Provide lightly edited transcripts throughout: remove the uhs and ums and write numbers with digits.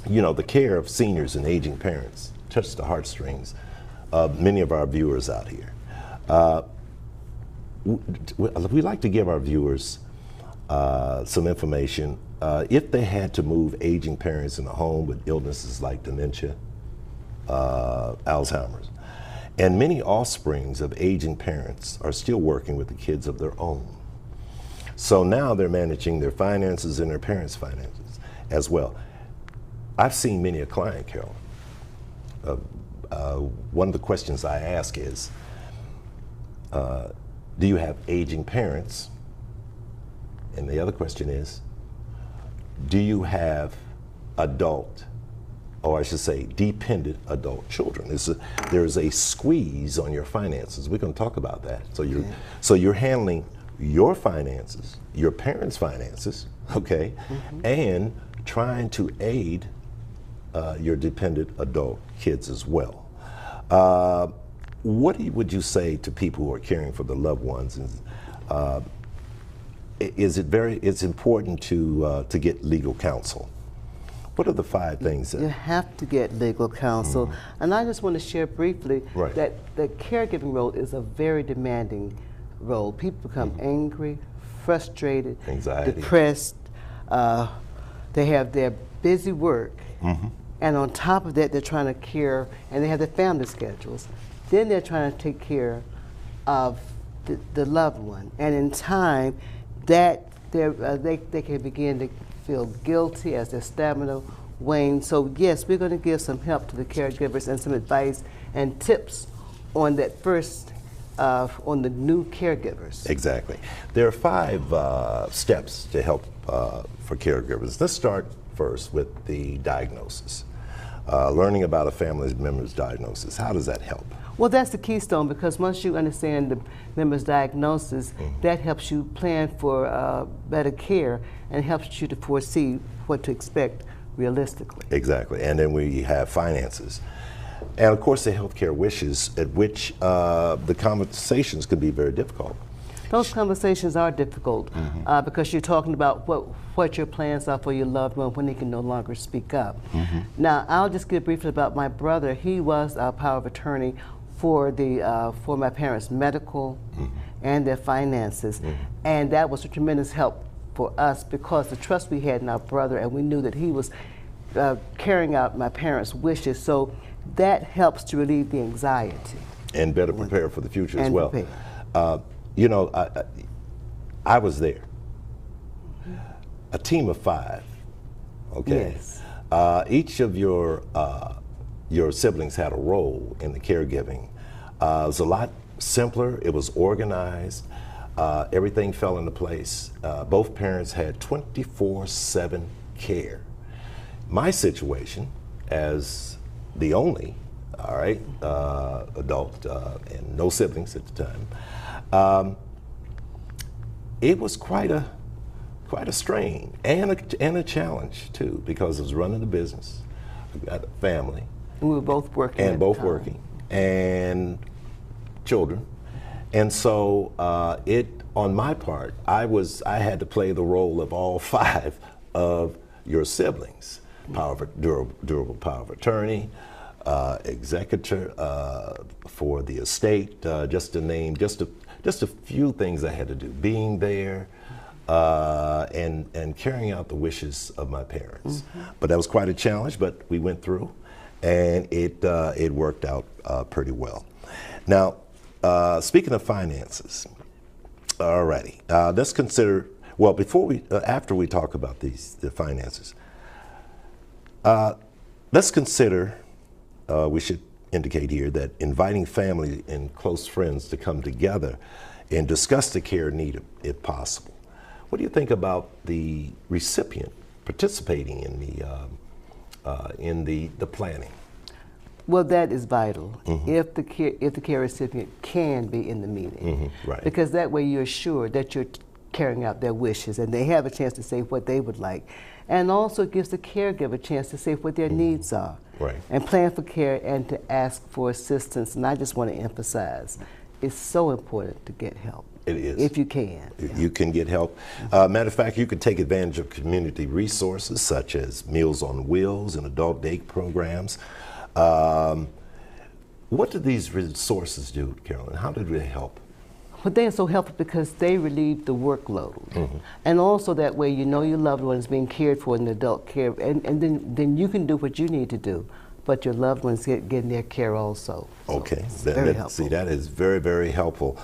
you know, the care of seniors and aging parents touch the heartstrings of many of our viewers out here. We like to give our viewers some information. If they had to move aging parents in a home with illnesses like dementia, Alzheimer's, and many offsprings of aging parents are still working with the kids of their own. So now they're managing their finances and their parents' finances as well. I've seen many a client, Carol. One of the questions I ask is, do you have aging parents? And the other question is, do you have adult, or I should say dependent adult children? There's a squeeze on your finances. We're going to talk about that. So you're handling your finances, your parents' finances, okay, and trying to aid your dependent adult kids as well. What would you say to people who are caring for their loved ones? It's important to get legal counsel. What are the 5 things that you have to get legal counsel? And I just want to share briefly that the caregiving role is a very demanding role. People become angry, frustrated, anxiety, depressed. They have their busy work, and on top of that, they're trying to care, and they have their family schedules. Then they're trying to take care of the loved one, and in time, that they can begin to feel guilty as their stamina wanes. So yes, we're going to give some help to the caregivers and some advice and tips on that first, on the new caregivers. Exactly. There are 5 steps to help for caregivers. Let's start first with the diagnosis. Learning about a family member's diagnosis. How does that help? Well, that's the keystone, because once you understand the member's diagnosis, that helps you plan for better care and helps you to foresee what to expect realistically. Exactly. And then we have finances. And of course, the healthcare wishes, at which the conversations can be very difficult. Those conversations are difficult because you're talking about what your plans are for your loved one when they can no longer speak up. Now, I'll just give briefly about my brother. He was our power of attorney for my parents' medical and their finances, and that was a tremendous help for us because the trust we had in our brother, and we knew that he was carrying out my parents' wishes. So that helps to relieve the anxiety and better prepare for the future as well. You know, I was there. A team of 5. Okay. Yes. Each of your siblings had a role in the caregiving. It was a lot simpler. It was organized. Everything fell into place. Both parents had 24/7 care. My situation, as the only, adult and no siblings at the time, it was quite a strain and a challenge too, because I was running the business. I got a family. We were both working. And both working, and children. And so on my part, I had to play the role of all 5 of your siblings. Durable power of attorney, executor for the estate, just to name just a few things I had to do. Being there and carrying out the wishes of my parents. But that was quite a challenge, but we went through, and it worked out pretty well. Now, speaking of finances, alrighty, let's consider. Well, after we talk about the finances, let's consider. We should indicate here that inviting family and close friends to come together and discuss the care needed, if possible. What do you think about the recipient participating in the planning? Well, that is vital. If the care recipient can be in the meeting, right? Because that way you're sure that you're carrying out their wishes, and they have a chance to say what they would like, and also it gives the caregiver a chance to say what their needs are, right? And plan for care and to ask for assistance. And I just want to emphasize, it's so important to get help. It is. If you can. You can get help. Matter of fact, you can take advantage of community resources such as Meals on Wheels and adult day programs. What do these resources do, Carolyn? How do they help? Well, they are so helpful because they relieve the workload. And also that way you know your loved one is being cared for in adult care, and then you can do what you need to do, but your loved ones getting their care also. Okay, So very helpful. See, that is very, very helpful.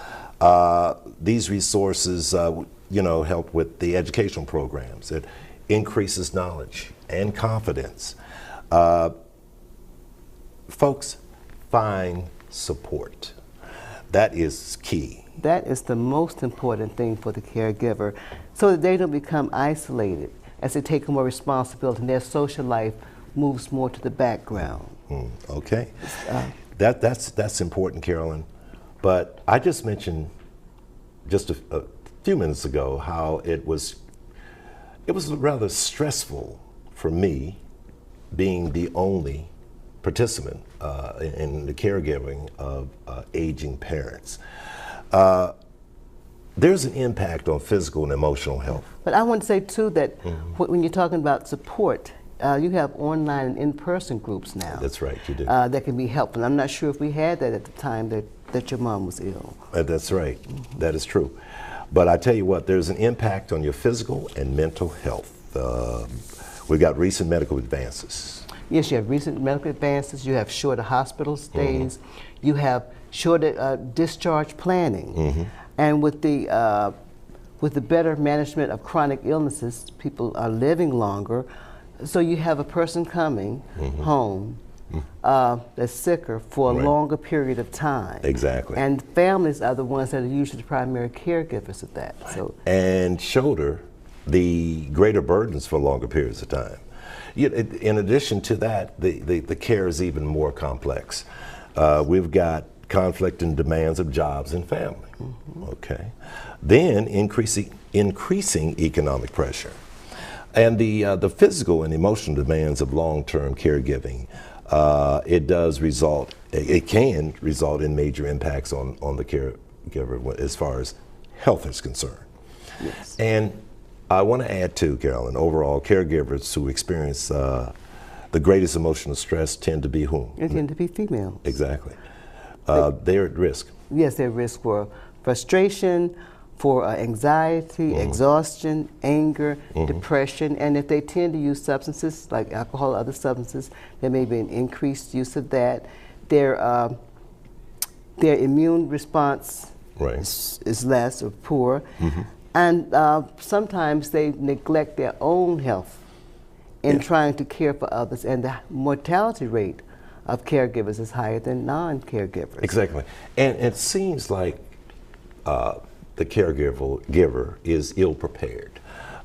These resources, help with the educational programs. It increases knowledge and confidence. Folks, find support. That is key. That is the most important thing for the caregiver, so that they don't become isolated as they take on more responsibility and their social life moves more to the background. Okay, that's important, Carolyn. But I just mentioned just a few minutes ago how it was rather stressful for me being the only participant in the caregiving of aging parents. There's an impact on physical and emotional health. But I want to say too that when you're talking about support, you have online and in-person groups now. That's right, you do. That can be helpful. I'm not sure if we had that at the time that your mom was ill. That's right. That is true. But I tell you what, there's an impact on your physical and mental health. We've got recent medical advances. Yes, you have recent medical advances. You have shorter hospital stays. You have shorter discharge planning. And with the better management of chronic illnesses, people are living longer. So you have a person coming home that's sicker for a longer period of time. Exactly. And families are the ones that are usually the primary caregivers of that. So. And shoulder the greater burdens for longer periods of time. In addition to that, the care is even more complex. We've got conflict and demands of jobs and family. Okay. Then increasing economic pressure. And the physical and emotional demands of long-term caregiving, it can result in major impacts on the caregiver as far as health is concerned. Yes. And I want to add too, Carolyn, overall caregivers who experience the greatest emotional stress tend to be whom? They tend to be females. Exactly. They're at risk. Yes, they're at risk for frustration, for anxiety, exhaustion, anger, depression, and if they tend to use substances like alcohol or other substances, there may be an increased use of that. Their immune response is less or poor, and sometimes they neglect their own health in trying to care for others, and the mortality rate of caregivers is higher than non-caregivers. Exactly, and it seems like the caregiver is ill-prepared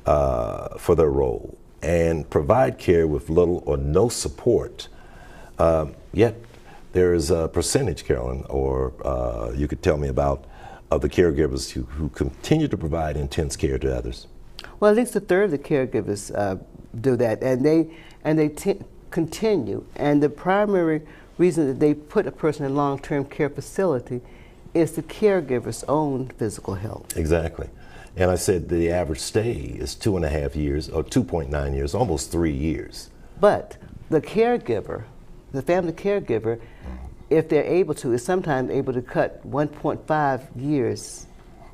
for their role and provide care with little or no support. Yet there is a percentage, Carolyn, or you could tell me about, of the caregivers who continue to provide intense care to others. Well, at least a third of the caregivers do that, and they continue. And the primary reason that they put a person in long-term care facility is the caregiver's own physical health. Exactly. And I said the average stay is 2.5 years, or 2.9 years, almost 3 years. But the caregiver, the family caregiver, if they're able to, is sometimes able to cut 1.5 years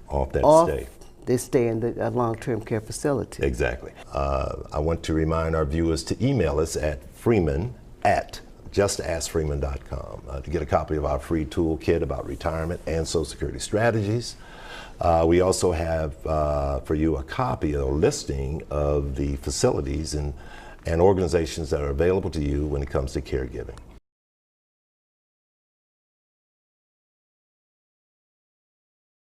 off that stay. They stay in the long-term care facility. Exactly. I want to remind our viewers to email us at freeman@justaskfreeman.com to get a copy of our free toolkit about retirement and Social Security strategies. We also have for you a copy of a listing of the facilities and organizations that are available to you when it comes to caregiving.